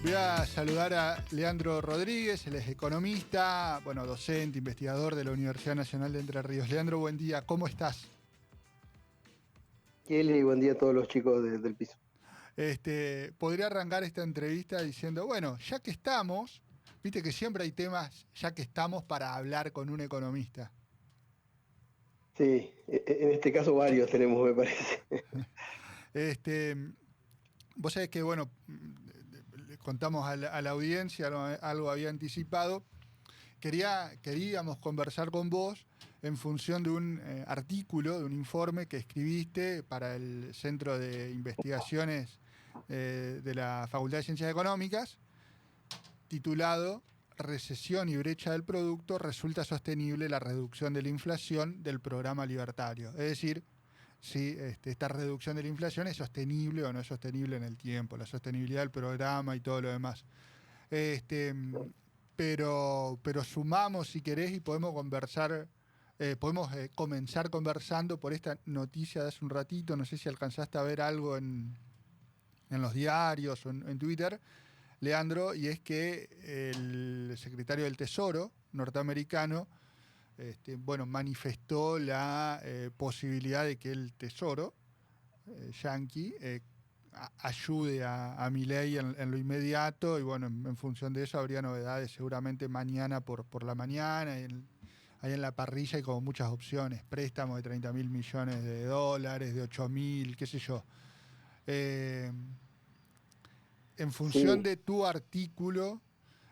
Voy a saludar a Leandro Rodríguez, él es economista, docente, investigador de la Universidad Nacional de Entre Ríos. Leandro, buen día, ¿cómo estás? Kelly, buen día a todos los chicos del piso. Podría arrancar esta entrevista diciendo, ya que estamos, viste que siempre hay temas, ya que estamos, para hablar con un economista. Sí, en este caso varios tenemos, me parece. Este, Vos sabés que, le contamos a la audiencia, algo había anticipado. Queríamos conversar con vos en función de un artículo, de un informe que escribiste para el Centro de Investigaciones de la Facultad de Ciencias Económicas, titulado Recesión y brecha del producto, resulta sostenible la reducción de la inflación del programa libertario. Es decir, si esta reducción de la inflación es sostenible o no es sostenible en el tiempo, la sostenibilidad del programa y todo lo demás. Este, pero sumamos, si querés, y podemos conversar, podemos comenzar conversando por esta noticia de hace un ratito. No sé si alcanzaste a ver algo en los diarios o en Twitter, Leandro, y es que el secretario del Tesoro norteamericano manifestó la posibilidad de que el Tesoro yanqui ayude a Milei en lo inmediato, y en función de eso habría novedades seguramente mañana por la mañana. Ahí en la parrilla hay como muchas opciones: préstamos de 30.000 millones de dólares, de 8.000, qué sé yo. Eh, en función Sí, de tu artículo,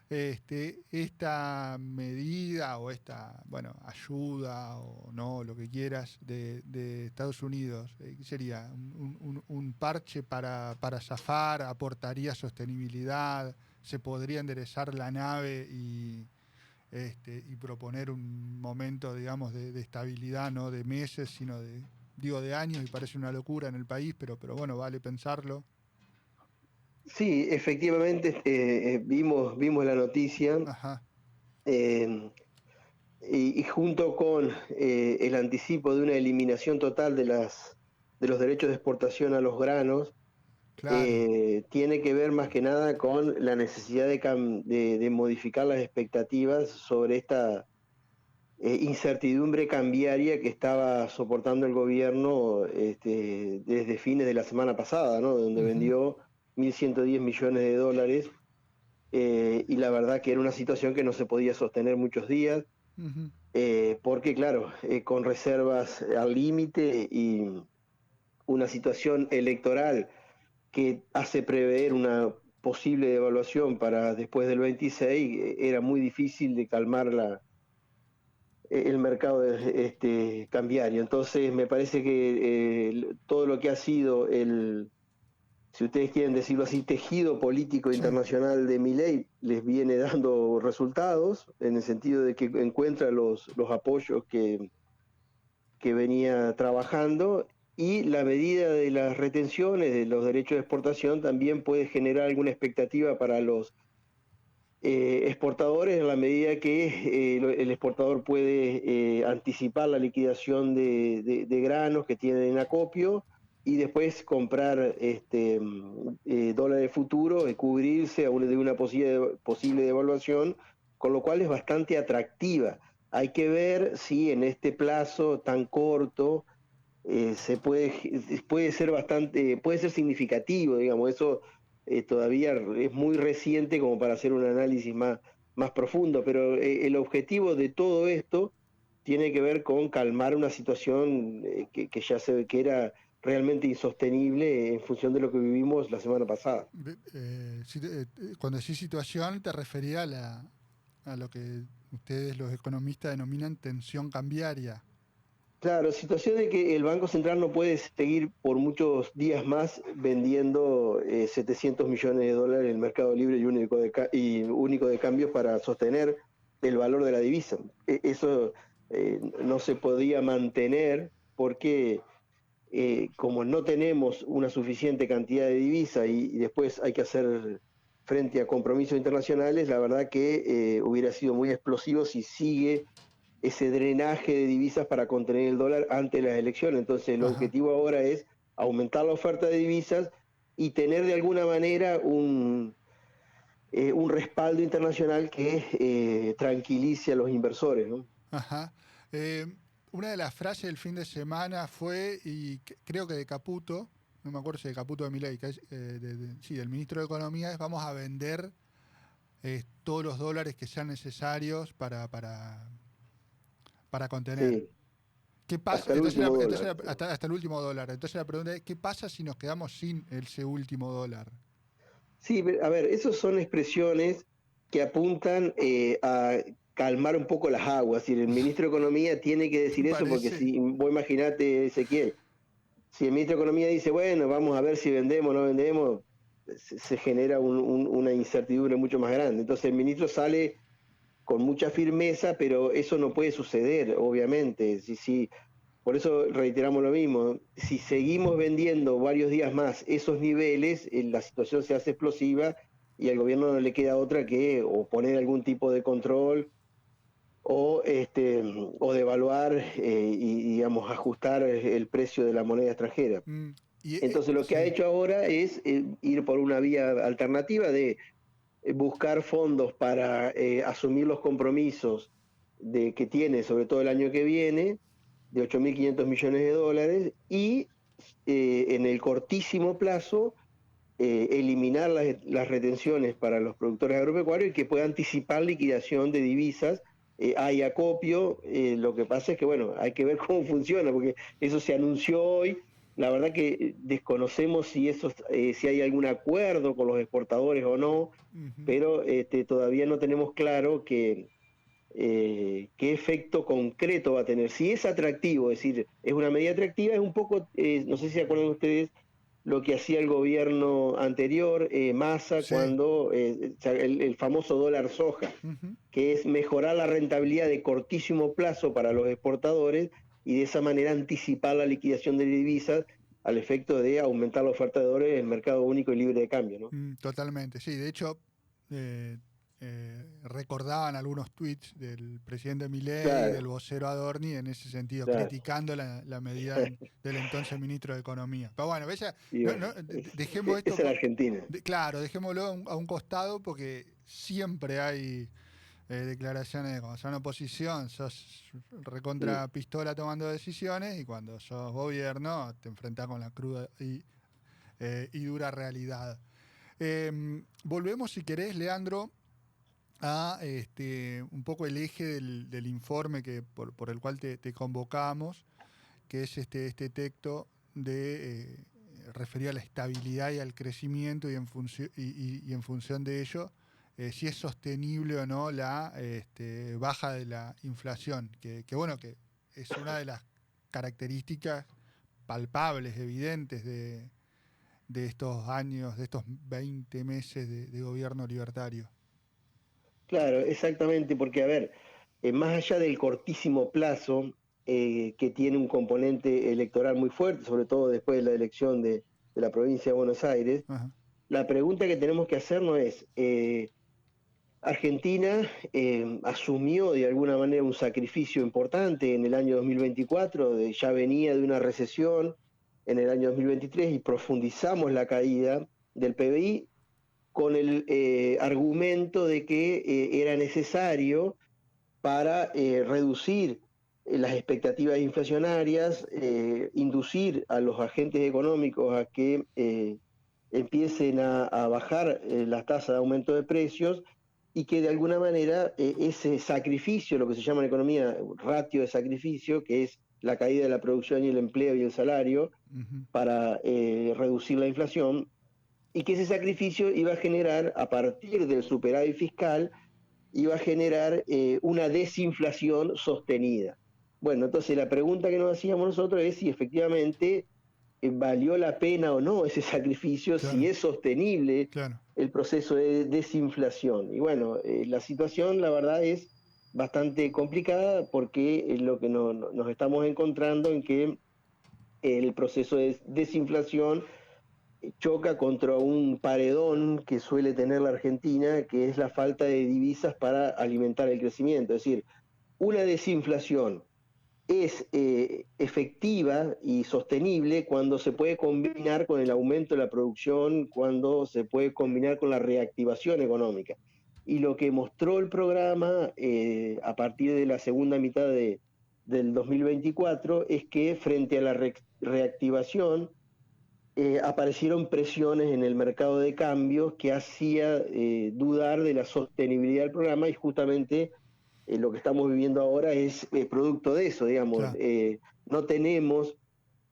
esta medida o esta ayuda o no, lo que quieras, de Estados Unidos, ¿qué sería? Un parche para zafar? ¿Aportaría sostenibilidad? ¿Se podría enderezar la nave y proponer un momento, digamos, de estabilidad, no de meses, sino de años? Y parece una locura en el país, pero vale pensarlo. sí, efectivamente vimos la noticia, Ajá, eh, y junto con el anticipo de una eliminación total de los derechos de exportación a los granos, claro. tiene que ver más que nada con la necesidad de modificar las expectativas sobre esta incertidumbre cambiaria que estaba soportando el gobierno desde fines de la semana pasada, ¿no? Donde Ujú, vendió 1.110 millones de dólares, y la verdad que era una situación que no se podía sostener muchos días, ujú. porque claro, con reservas al límite y una situación electoral que hace prever una posible devaluación para después del 26, era muy difícil de calmar el mercado cambiario. Entonces me parece que todo lo que ha sido si ustedes quieren decirlo así, tejido político Sí. internacional de Milei les viene dando resultados, en el sentido de que encuentra los apoyos que venía trabajando, y la medida de las retenciones de los derechos de exportación también puede generar alguna expectativa para los exportadores, en la medida que el exportador puede anticipar la liquidación de granos que tienen en acopio, y después comprar dólares futuros y cubrirse de una posible devaluación, con lo cual es bastante atractiva. Hay que ver si en este plazo tan corto puede ser puede ser significativo, digamos. Eso todavía es muy reciente como para hacer un análisis más profundo, pero el objetivo de todo esto tiene que ver con calmar una situación que ya se ve que era realmente insostenible en función de lo que vivimos la semana pasada. Cuando decís situación, te refería a lo que ustedes, los economistas, denominan tensión cambiaria. Claro, situación de que el Banco Central no puede seguir por muchos días más vendiendo 700 millones de dólares en el mercado libre y único de cambios para sostener el valor de la divisa. Eso no se podía mantener porque como no tenemos una suficiente cantidad de divisa y después hay que hacer frente a compromisos internacionales, la verdad que hubiera sido muy explosivo si sigue ese drenaje de divisas para contener el dólar ante las elecciones. Entonces el Ajá. objetivo ahora es aumentar la oferta de divisas y tener de alguna manera un respaldo internacional que tranquilice a los inversores, ¿no? Ajá. Eh, una de las frases del fin de semana fue, y creo que de Caputo, no me acuerdo si de Caputo o de Milei, que es, sí, del ministro de Economía, es vamos a vender todos los dólares que sean necesarios para contener. Sí, ¿Qué pasa? hasta el Entonces, último dólar. hasta el último dólar. Entonces la pregunta es, ¿qué pasa si nos quedamos sin ese último dólar? Sí, a ver, esas son expresiones que apuntan a calmar un poco las aguas. Y el ministro de Economía tiene que ¿Te decir eso porque parece? si vos imaginate, Ezequiel, si el ministro de Economía dice, bueno, vamos a ver si vendemos o no vendemos, se genera una incertidumbre mucho más grande. Entonces el ministro sale con mucha firmeza, pero eso no puede suceder, obviamente. Por eso reiteramos lo mismo, si seguimos vendiendo varios días más esos niveles, la situación se hace explosiva y al gobierno no le queda otra que o poner algún tipo de control o, o devaluar y, digamos, ajustar el precio de la moneda extranjera. Mm, y, Entonces lo que ha sí. hecho ahora es ir por una vía alternativa de buscar fondos para asumir los compromisos que tiene, sobre todo el año que viene, de 8.500 millones de dólares, y en el cortísimo plazo eliminar las retenciones para los productores agropecuarios y que pueda anticipar liquidación de divisas. Hay acopio, lo que pasa es que, bueno, hay que ver cómo funciona, porque eso se anunció hoy. La verdad que desconocemos si hay algún acuerdo con los exportadores o no, Ujú. pero todavía no tenemos claro qué efecto concreto va a tener. Si es atractivo, es decir, es una medida atractiva, es un poco, no sé si se acuerdan ustedes, lo que hacía el gobierno anterior, Massa, Sí. cuando el famoso dólar soja, Ujú. que es mejorar la rentabilidad de cortísimo plazo para los exportadores y de esa manera anticipar la liquidación de divisas al efecto de aumentar la oferta de dólares en el mercado único y libre de cambio, ¿no? Totalmente, sí. De hecho, eh, recordaban algunos tweets del presidente Milei y Claro, del vocero Adorni en ese sentido, claro. criticando la medida del entonces ministro de Economía. Pero bueno, Y bueno, dejemos esto, esa es la Argentina. claro, dejémoslo a un costado porque siempre hay declaraciones de cuando sos oposición, sos Mm. recontra pistola tomando decisiones y cuando sos gobierno te enfrentás con la cruda y dura realidad. Volvemos, si querés, Leandro, a un poco el eje del informe por el cual te convocamos, que es este texto referido a la estabilidad y al crecimiento y y en función de ello, si es sostenible o no la baja de la inflación, bueno, que es una de las características palpables, evidentes de estos años, de estos 20 meses de gobierno libertario. Claro, exactamente, porque a ver, más allá del cortísimo plazo que tiene un componente electoral muy fuerte, sobre todo después de la elección de la provincia de Buenos Aires, Ajá. la pregunta que tenemos que hacernos es, Argentina asumió de alguna manera un sacrificio importante en el año 2024, ya venía de una recesión en el año 2023 y profundizamos la caída del PBI con el argumento de que era necesario para reducir las expectativas inflacionarias, inducir a los agentes económicos a que empiecen a bajar las tasas de aumento de precios y que de alguna manera ese sacrificio, lo que se llama en economía ratio de sacrificio, que es la caída de la producción y el empleo y el salario, Ujú. para reducir la inflación, y que ese sacrificio iba a generar, a partir del superávit fiscal, iba a generar una desinflación sostenida. Bueno, entonces la pregunta que nos hacíamos nosotros es si efectivamente valió la pena o no ese sacrificio, si Claro, es sostenible claro. el proceso de desinflación. Y bueno, la situación, la verdad, es bastante complicada porque lo que nos estamos encontrando en que el proceso de desinflación choca contra un paredón que suele tener la Argentina, que es la falta de divisas para alimentar el crecimiento. Es decir, una desinflación es efectiva y sostenible cuando se puede combinar con el aumento de la producción, cuando se puede combinar con la reactivación económica. Y lo que mostró el programa a partir de la segunda mitad del 2024 es que frente a la reactivación aparecieron presiones en el mercado de cambios que hacía dudar de la sostenibilidad del programa y justamente lo que estamos viviendo ahora es producto de eso, digamos. Claro. No tenemos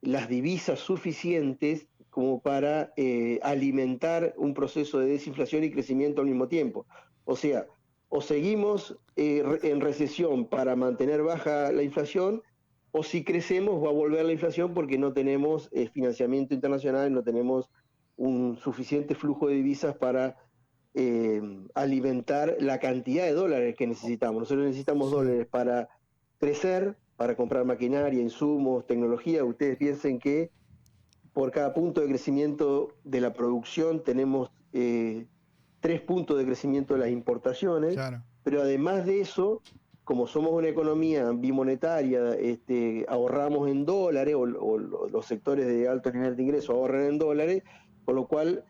las divisas suficientes como para alimentar un proceso de desinflación y crecimiento al mismo tiempo. O sea, o seguimos en recesión para mantener baja la inflación, o si crecemos va a volver la inflación porque no tenemos financiamiento internacional, no tenemos un suficiente flujo de divisas para alimentar la cantidad de dólares que necesitamos. Nosotros necesitamos Sí. dólares para crecer, para comprar maquinaria, insumos, tecnología. Ustedes piensen que por cada punto de crecimiento de la producción tenemos 3 puntos de crecimiento de las importaciones, Claro. pero además de eso, como somos una economía bimonetaria, ahorramos en dólares, o los sectores de alto nivel de ingreso ahorran en dólares, con lo cual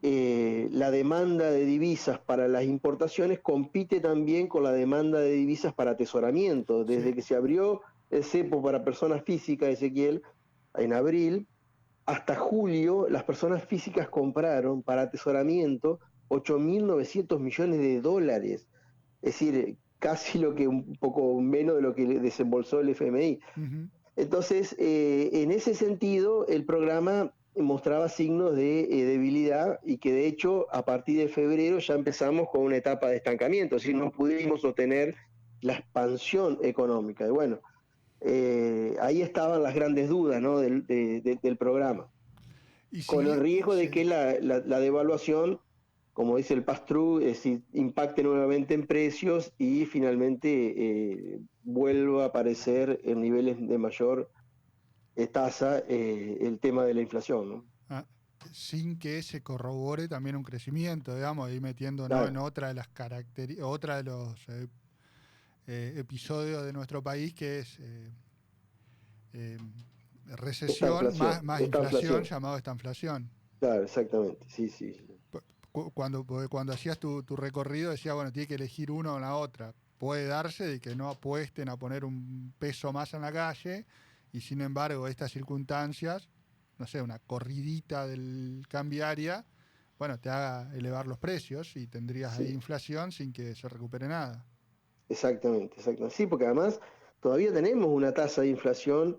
la demanda de divisas para las importaciones compite también con la demanda de divisas para atesoramiento. Sí. Desde que se abrió el cepo para personas físicas, Ezequiel, en abril, hasta julio, las personas físicas compraron para atesoramiento 8.900 millones de dólares. Es decir, casi lo que un poco menos de lo que desembolsó el FMI. Uh-huh. Entonces, en ese sentido, el programa mostraba signos de debilidad y que de hecho a partir de febrero ya empezamos con una etapa de estancamiento, es decir, no pudimos sostener la expansión económica. Y bueno, ahí estaban las grandes dudas, ¿no? del programa, Y con el si, riesgo de sí. que la devaluación, como dice el pass-through, impacte nuevamente en precios y finalmente vuelva a aparecer en niveles de mayor tasa el tema de la inflación, ¿no? Ah, sin que se corrobore también un crecimiento, digamos, y metiéndonos en Claro, otra de las características, otra de los episodios de nuestro país que es eh, esta recesión inflación, más esta inflación, inflación, llamado esta inflación. claro, exactamente, sí, sí, sí. Cuando hacías tu recorrido decía, bueno, tiene que elegir uno o la otra. Puede darse de que no apuesten a poner un peso más en la calle y sin embargo estas circunstancias, no sé, una corridita del cambiaria, bueno, te haga elevar los precios y tendrías ahí Sí, inflación sin que se recupere nada. exactamente, exactamente. Sí, porque además todavía tenemos una tasa de inflación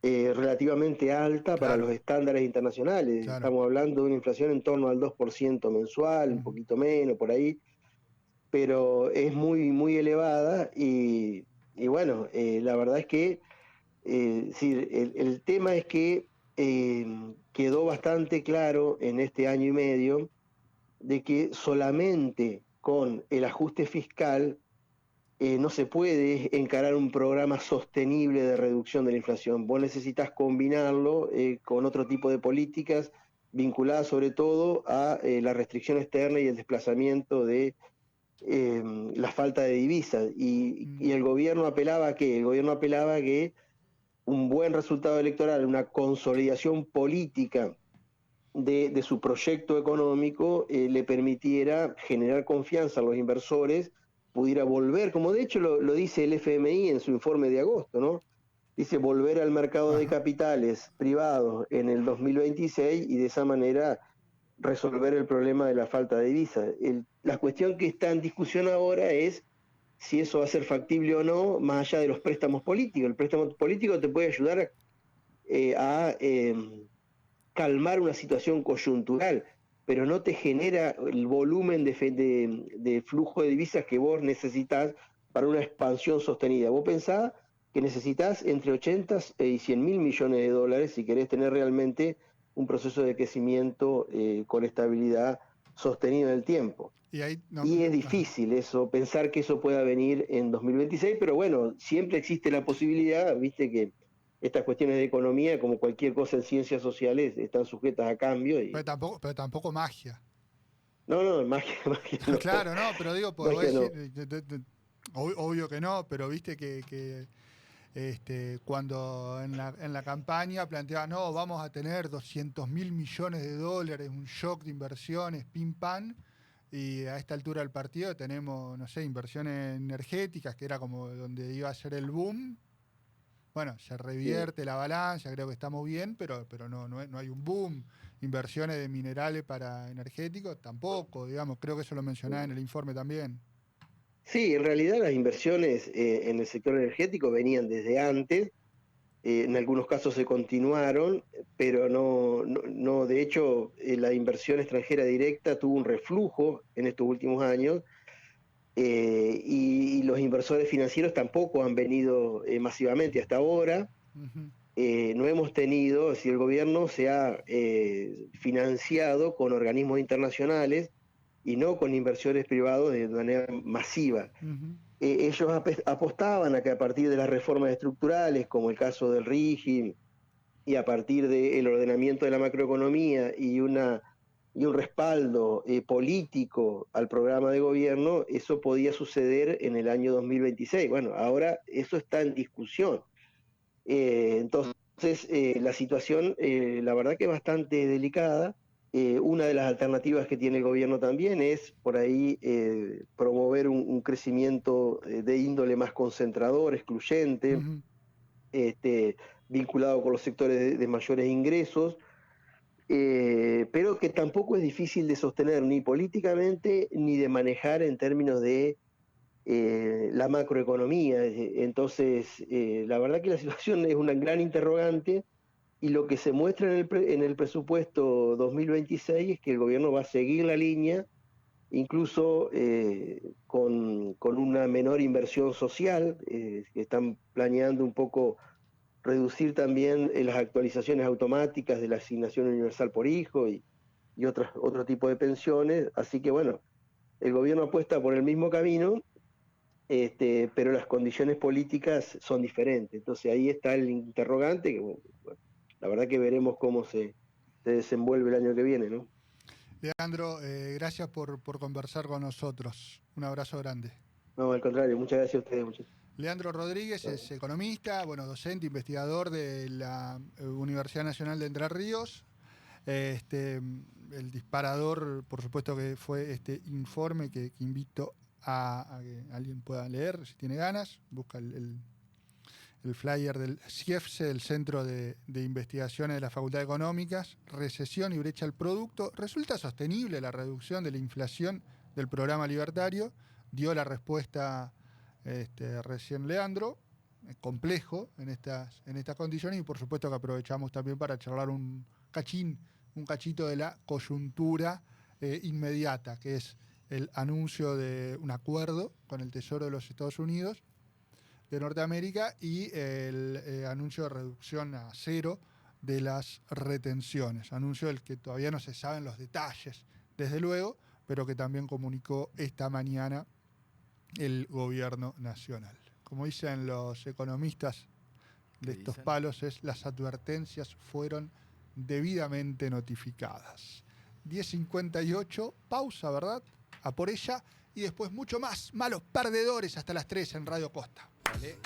relativamente alta para los Claro, estándares internacionales. claro. Estamos hablando de una inflación en torno al 2% mensual, un Ujú. poquito menos por ahí, pero es muy, muy elevada y bueno, la verdad es que sí, el tema es que quedó bastante claro en este año y medio de que solamente con el ajuste fiscal no se puede encarar un programa sostenible de reducción de la inflación. Vos necesitas combinarlo con otro tipo de políticas vinculadas sobre todo a la restricción externa y el desplazamiento de la falta de divisas. Mm. Y el gobierno apelaba a qué? El gobierno apelaba a que un buen resultado electoral, una consolidación política de su proyecto económico le permitiera generar confianza a los inversores, pudiera volver, como de hecho lo dice el FMI en su informe de agosto, ¿no? Dice volver al mercado de Ajá. capitales privados en el 2026 y de esa manera resolver el problema de la falta de divisas. La cuestión que está en discusión ahora es si eso va a ser factible o no, más allá de los préstamos políticos. El préstamo político te puede ayudar a calmar una situación coyuntural, pero no te genera el volumen de flujo de divisas que vos necesitas para una expansión sostenida. Vos pensás que necesitas entre 80 y 100 mil millones de dólares si querés tener realmente un proceso de crecimiento con estabilidad sostenido en el tiempo. Y ahí no, Y es ajá. difícil eso, pensar que eso pueda venir en 2026, pero bueno, siempre existe la posibilidad, viste que estas cuestiones de economía, como cualquier cosa en ciencias sociales, están sujetas a cambio y Pero tampoco magia. no, no, magia, magia no, Claro, no, pero digo, podés magia decir, no. obvio que no, pero viste que cuando en la campaña planteaba, no, vamos a tener 200.000 millones de dólares, un shock de inversiones, pim pam, y a esta altura del partido tenemos, no sé, inversiones energéticas, que era como donde iba a ser el boom. Bueno, se Sí. revierte la balanza, creo que estamos bien, pero no hay un boom. Inversiones de minerales para energéticos, tampoco, digamos, creo que eso lo mencionaba en el informe también. Sí, en realidad las inversiones en el sector energético venían desde antes, en algunos casos se continuaron, pero no, de hecho, la inversión extranjera directa tuvo un reflujo en estos últimos años, y los inversores financieros tampoco han venido masivamente hasta ahora. Ujú, No hemos tenido, si el gobierno se ha financiado con organismos internacionales y no con inversores privados de manera masiva. ujú, Ellos apostaban a que a partir de las reformas estructurales, como el caso del RIGI, y a partir del ordenamiento de la macroeconomía y un respaldo político al programa de gobierno, eso podía suceder en el año 2026. Bueno, ahora eso está en discusión. Entonces, la situación, la verdad que es bastante delicada. Una de las alternativas que tiene el gobierno también es por ahí promover un crecimiento de índole más concentrador, excluyente, ujú. este, vinculado con los sectores de mayores ingresos, pero que tampoco es difícil de sostener ni políticamente ni de manejar en términos de la macroeconomía. Entonces, la verdad que la situación es una gran interrogante y lo que se muestra en el presupuesto 2026 es que el gobierno va a seguir la línea, incluso con una menor inversión social, que están planeando un poco reducir también las actualizaciones automáticas de la asignación universal por hijo y otro tipo de pensiones. Así que bueno, el gobierno apuesta por el mismo camino, pero las condiciones políticas son diferentes. Entonces ahí está el interrogante, que bueno, la verdad que veremos cómo se desenvuelve el año que viene, ¿no? Leandro, gracias por conversar con nosotros. Un abrazo grande. No, al contrario, muchas gracias a ustedes, muchachos. Leandro Rodríguez es economista, bueno, docente, investigador de la Universidad Nacional de Entre Ríos. El disparador, por supuesto, que fue este informe que invito a que alguien pueda leer si tiene ganas. Busca el flyer del CIEFSE, el Centro de Investigaciones de la Facultad de Económicas, recesión y brecha al producto. ¿Resulta sostenible la reducción de la inflación del programa libertario? Dio la respuesta recién Leandro, complejo en estas condiciones, y por supuesto que aprovechamos también para charlar un cachito de la coyuntura inmediata, que es el anuncio de un acuerdo con el Tesoro de los Estados Unidos de Norteamérica y el anuncio de reducción a cero de las retenciones. Anuncio del que todavía no se saben los detalles, desde luego, pero que también comunicó esta mañana el gobierno nacional. Como dicen los economistas de ¿Qué estos dicen? palos, las advertencias fueron debidamente notificadas. 10:58, pausa, ¿verdad? A por ella y después mucho más. Malos perdedores hasta las 3 en Radio Costa. Dale.